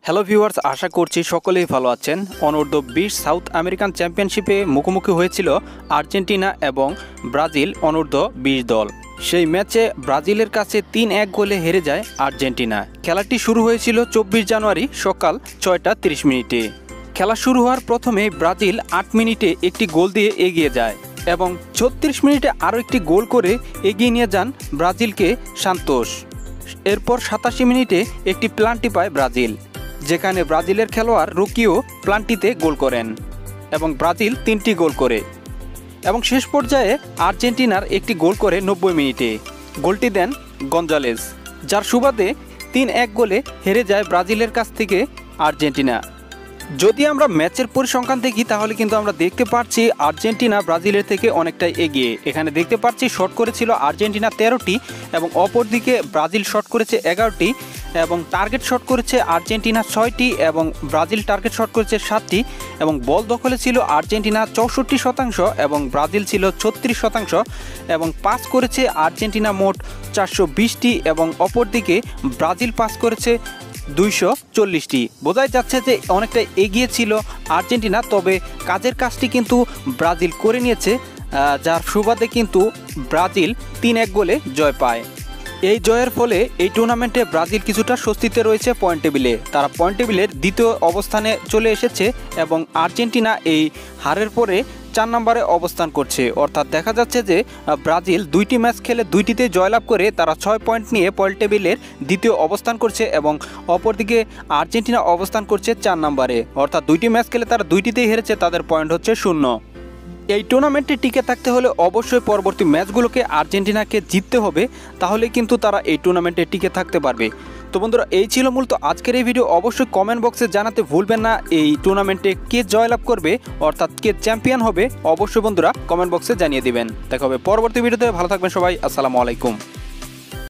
Hello viewers, আশা করছি সকলেই ভালো আছেন। অনূর্ধ্ব 20 সাউথ আমেরিকান চ্যাম্পিয়নশিপে মুখোমুখি হয়েছিল আর্জেন্টিনা এবং ব্রাজিল অনূর্ধ্ব 20 দল। সেই ম্যাচে ব্রাজিলের কাছে 3-1 গোলে হেরে যায় আর্জেন্টিনা। খেলাটি শুরু হয়েছিল 24 জানুয়ারি সকাল 6টা 30 মিনিটে। খেলা শুরু হওয়ার প্রথমে ব্রাজিল 8 মিনিটে একটি গোল দিয়ে এগিয়ে যায় এবং 36 মিনিটে আরও একটি গোল করে এগিয়ে নিয়ে যান ব্রাজিলকে সান্তোস। এরপর 87 মিনিটে একটি পেনাল্টি পায় ব্রাজিল, যেখানে ব্রাজিলের খেলোয়াড় রুকিও প্লান্টিতে গোল করেন এবং ব্রাজিল 3টি গোল করে। এবং শেষ পর্যায়ে আর্জেন্টিনার একটি গোল করে 90 মিনিটে। গোলটি দেন গঞ্জালেস, যার সুবাদে 3-1 গোলে হেরে যায় ব্রাজিলের কাছ থেকে আর্জেন্টিনা। যদি আমরা ম্যাচের পরিসংখ্যান দেখি তাহলে কিন্তু আমরা দেখতে পাচ্ছি আর্জেন্টিনা ব্রাজিলের থেকে অনেকটাই এগিয়ে। এখানে দেখতে পাচ্ছি শট করেছিল আর্জেন্টিনা 13টি এবং অপরদিকে ব্রাজিল শট করেছে 11টি এবং টার্গেট শট করেছে আর্জেন্টিনা 6টি এবং ব্রাজিল টার্গেট শট করেছে 7টি এবং বল দখলে ছিল আর্জেন্টিনা 64% এবং ব্রাজিল ছিল 36% এবং পাস করেছে আর্জেন্টিনা মোট 420টি এবং অপরদিকে ব্রাজিল পাস করেছে 240টি। বোঝাই যাচ্ছে যে অনেকটা এগিয়ে ছিল আর্জেন্টিনা, তবে কাজের কাজটি কিন্তু ব্রাজিল করে নিয়েছে, যার সুবাদে কিন্তু ব্রাজিল 3-1 গোলে জয় পায়। এই জয়ের ফলে এই টুর্নামেন্টে ব্রাজিল কিছুটা স্বস্তিতে রয়েছে পয়েন্ট টেবিলে। তারা পয়েন্ট টেবিলের দ্বিতীয় অবস্থানে চলে এসেছে এবং আর্জেন্টিনা এই হারের পরে 4 নম্বরে অবস্থান করছে। অর্থাৎ দেখা যাচ্ছে যে ব্রাজিল 2টি ম্যাচ খেলে 2টিতে জয়লাভ করে তারা 6 পয়েন্ট নিয়ে পয়েন্ট টেবিলের দ্বিতীয় অবস্থান করছে এবং অপরদিকে আর্জেন্টিনা অবস্থান করছে 4 নম্বরে। অর্থাৎ 2টি ম্যাচ খেলে তারা 2টিতেই হেরেছে, তাদের পয়েন্ট হচ্ছে 0। এই টুর্নামেন্টে টিকে থাকতে হলে অবশ্যই পরবর্তী ম্যাচগুলোকে আর্জেন্টিনাকে জিততে হবে, তাহলে কিন্তু তারা এই টুর্নামেন্টে টিকে থাকতে পারবে। তো বন্ধুরা, এই ছিল মূলত আজকের এই ভিডিও। অবশ্যই কমেন্ট বক্সে জানাতে ভুলবেন না এই টুর্নামেন্টে কে জয়লাভ করবে, অর্থাৎ কে চ্যাম্পিয়ন হবে। অবশ্যই বন্ধুরা কমেন্ট বক্সে জানিয়ে দিবেন। দেখা হবে পরবর্তী ভিডিওতে। ভালো থাকবেন সবাই। আসসালামু আলাইকুম।